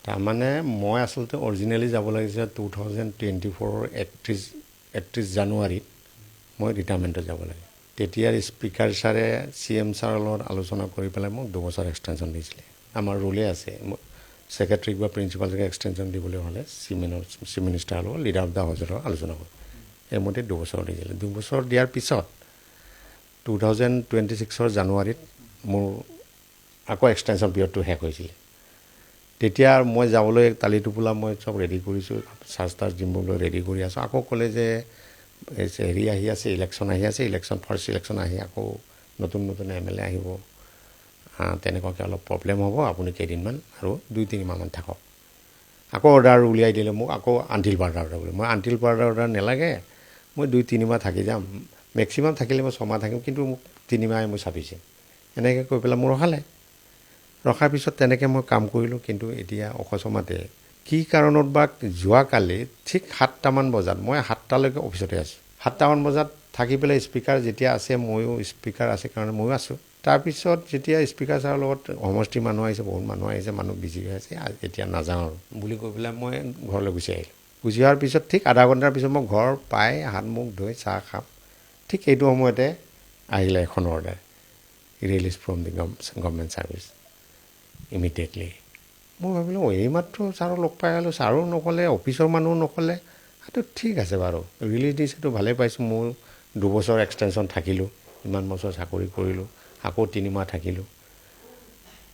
তাৰমানে মই আচলতে অৰিজিনেলি যাব লাগিছে 2024 31 জানুৱাৰীত মই ৰিটায়াৰমেণ্টত যাব লাগে। তেতিয়াৰ স্পীকাৰ ছাৰে CM ছাৰৰ লগত আলোচনা কৰি পেলাই মোক 2 বছৰ এক্সটেনশ্যন দিছিলে। আমাৰ ৰুলে আছে ছেক্ৰেটাৰীক বা প্ৰিন্সিপালক এক্সটেনশ্যন দিবলৈ হ'লে চিফ মিনিষ্টাৰৰ লগত লিডাৰ অফ দ্য হাউচৰ আলোচনা কৰোঁ। সেইমতে 2 বছৰ দিছিলে। 2 বছৰ দিয়াৰ পিছত 2026 জানুৱাৰীত মোৰ আকৌ এক্সটেনশ্যন পিৰিয়ডটো শেষ হৈছিলে। তেতিয়া মই যাবলৈ টালি টোপোলা মই চব ৰেডি কৰিছোঁ, চাৰ্জ দিবলৈ ৰেডি কৰি আছোঁ। আকৌ ক'লে যে হেৰি আহি আছে, ইলেকশ্যন আহি আছে, ফাৰ্ষ্ট ইলেকশ্যন আহি আকৌ নতুন MLA আহিব, তেনেকুৱাকৈ অলপ প্ৰব্লেম হ'ব, আপুনি কেইদিনমান আৰু 2-3 মাহমান থাকক। আকৌ অৰ্ডাৰ উলিয়াই দিলে মোক, আকৌ আনটিল ফাৰ্ডাৰ অৰ্ডাৰ বুলি। মই আনটিল ফাৰ্ডাৰ অৰ্ডাৰ নেলাগে, মই 2-3 মাহ থাকি যাম, মেক্সিমাম থাকিলে মই 6 মাহ থাকিম, কিন্তু মোক 3 মাহে মই চাপিছে। এনেকৈ কৈ পেলাই মোৰ ৰখাৰ পিছত তেনেকৈ মই কাম কৰিলোঁ। কিন্তু এতিয়া অকস্মাতে কি কাৰণত বা যোৱাকালি ঠিক 7টামান বজাত, মই 7টালৈকে অফিচতে আছোঁ, 7টামান বজাত থাকি পেলাই স্পীকাৰ যেতিয়া আছে, ময়ো স্পীকাৰ আছে কাৰণে ময়ো আছোঁ। তাৰপিছত যেতিয়া স্পীকাৰ ছাৰৰ লগত সমষ্টিৰ মানুহ আহিছে, বহুত মানুহ আহিছে, মানুহ বিজি হৈ আছে, এতিয়া নাযাওঁ আৰু বুলি কৈ পেলাই মই ঘৰলৈ গুচি আহিলোঁ। গুচি অহাৰ পিছত ঠিক আধা ঘণ্টাৰ পিছত মই ঘৰ পাই হাত মুখ ধুই চাহ খাম, ঠিক এইটো সময়তে আহিলে এখন order, release from the government service immediately. মই ভাবিলোঁ এইমাত্ৰ ছাৰক লগ পাই আহিলোঁ, ছাৰো নক'লে, অফিচৰ মানুহ নক'লে, সেইটো ঠিক আছে বাৰু, ৰিলিজ দিছেতো ভালেই পাইছোঁ। মোৰ 2 বছৰ এক্সটেনশ্যন থাকিলোঁ, ইমান বছৰ চাকৰি কৰিলোঁ, আকৌ 3 মাহ থাকিলোঁ।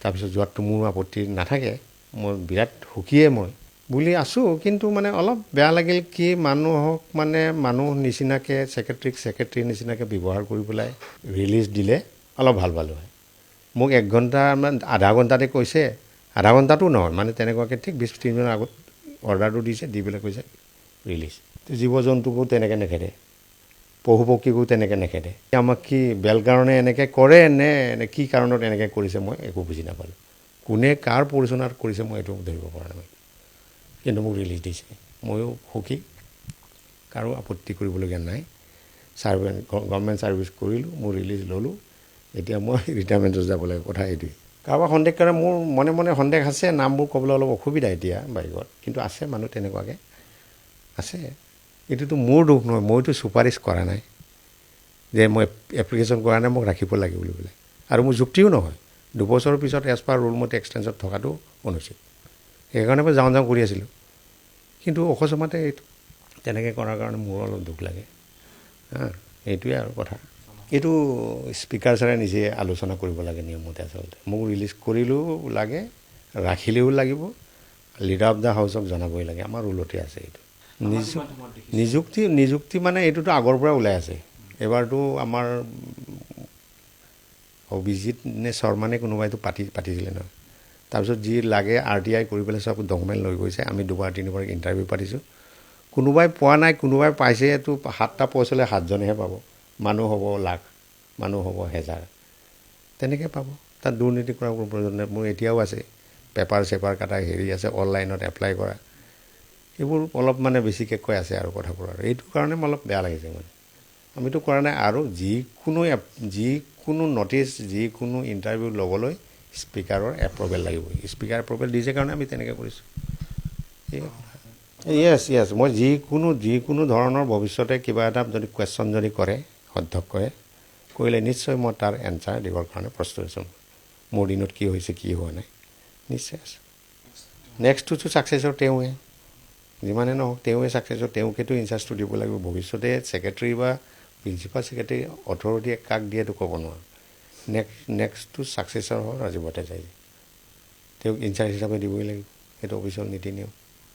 তাৰপিছত যোৱাততো মোৰ আপত্তি নাথাকে, মই বিৰাট সুখীয়ে মই বুলি আছোঁ। কিন্তু মানে অলপ বেয়া লাগিল কি, মানুহক মানে মানুহ নিচিনাকৈ ছেক্ৰেটাৰী নিচিনাকৈ ব্যৱহাৰ কৰি পেলাই ৰিলিজ দিলে অলপ ভাল পালোঁ হয়। মোক 1 ঘণ্টা আধা ঘণ্টাতে কৈছে, আধা ঘণ্টাটো নহয় মানে তেনেকুৱাকৈ ঠিক 20-30 মিনিট আগত অৰ্ডাৰটো দিছে, দি পেলাই কৈছে ৰিলিজ। জীৱ জন্তুকো তেনেকৈ নেখেদে, পশু পক্ষীকো তেনেকৈ নেখেদে। আমাক কি বেল কাৰণে এনেকৈ কৰে নে কি কাৰণত এনেকৈ কৰিছে, মই একো বুজি নাপালোঁ। কোনে কাৰ পৰিচালনাত কৰিছে মই এইটো ধৰিব পৰা নাই, কিন্তু মোক ৰিলিজ দিছে, ময়ো সুখী, কাৰো আপত্তি কৰিবলগীয়া নাই। গভৰ্ণমেণ্ট ছাৰ্ভিচ কৰিলোঁ, মোৰ ৰিলিজ ল'লোঁ, এতিয়া মই ৰিটায়াৰমেণ্টত যাব লাগে, কথা এইটোৱেই। কাৰোবাৰ সন্দেহ কৰে, মোৰ মনে মনে সন্দেহ আছে, নামবোৰ ক'বলৈ অলপ অসুবিধা এতিয়া বাহিৰত, কিন্তু আছে মানুহ তেনেকুৱাকৈ আছে। এইটোতো মোৰ দোষ নহয়, মইতো চুপাৰিচ কৰা নাই যে মই এপ্লিকেশ্যন কৰা নাই মোক ৰাখিব লাগে বুলি পেলাই, আৰু মোৰ যুক্তিও নহয়। 2 বছৰৰ পিছত এজ পাৰ ৰুল মতে এক্সটেনশ্যন থকাটো অনুচিত, সেইকাৰণে মই যাওঁ কৰি আছিলোঁ। কিন্তু অকস্মাতে এইটো তেনেকৈ কৰাৰ কাৰণে মোৰ অলপ দুখ লাগে। এইটোৱে আৰু কথা। এইটো স্পীকাৰ ছাৰে নিজে আলোচনা কৰিব লাগে নিয়মমতে। আচলতে মোক ৰিলিজ কৰিলেও লাগে, ৰাখিলেও লাগিব, লিডাৰ অফ দ্য হাউচক জনাবই লাগে, আমাৰ ৰুলতে আছে এইটো। নিযুক্তি মানে এইটোতো আগৰ পৰা ওলাই আছে। এবাৰতো আমাৰ অভিজিত নে শৰ্মানে কোনোবাইতো পাতিছিলে নহয়, তাৰপিছত যি লাগে RTI কৰি পেলাই চব ডকুমেণ্ট লৈ গৈছে। আমি 2-3বাৰ ইণ্টাৰভিউ পাতিছোঁ, কোনোবাই পোৱা নাই, কোনোবাই পাইছে। এইটো 7টা প'ষ্ট হ'লে 7জনেহে পাব, মানুহ হ'ব লাখ, মানুহ হ'ব 1000, তেনেকৈ পাব। তাত দুৰ্নীতি কৰাৰ কোনো প্ৰয়োজন নাই। মোৰ এতিয়াও আছে পেপাৰ কাটা হেৰি আছে, অনলাইনত এপ্লাই কৰা, এইবোৰ অলপ মানে বেছিকৈ কৈ আছে আৰু কথাবোৰ। আৰু এইটো কাৰণে মই অলপ বেয়া লাগিছে, মানে আমিতো কৰা নাই। আৰু যিকোনো নটিচ, যিকোনো ইণ্টাৰভিউ ল'বলৈ স্পীকাৰৰ এপ্ৰুভেল লাগিবই। স্পীকাৰ এপ্ৰুভেল দিছে কাৰণে আমি তেনেকৈ কৰিছোঁ। য়েছ মই যিকোনো ধৰণৰ ভৱিষ্যতে কিবা এটা যদি কুৱেশ্যন যদি কৰে অধ্যক্ষই, কৰিলে নিশ্চয় মই তাৰ এনচাৰ দিবৰ কাৰণে প্ৰস্তুত আছোঁ। মোৰ দিনত কি হৈছে, কি হোৱা নাই, নিশ্চয় আছে। নেক্সটটোতো ছাকচেছৰ তেওঁৱে, যিমানে নহওক তেওঁৱে ছাকচেছৰ, তেওঁকেতো ইনচাৰ্জটো দিব লাগিব। ভৱিষ্যতে ছেক্ৰেটাৰী বা প্ৰিন্সিপাল ছেক্ৰেটাৰী অথৰিটিয়ে কাক দিয়েতো ক'ব নোৱাৰোঁ। নেক্সটটো ছাকচেছৰ হ'ল ৰাজীৱ ভট্টাচাৰ্য, তেওঁক ইনচাৰ্জ হিচাপে দিবই লাগিব, সেইটো অফিচৰ নীতি নিয়ম।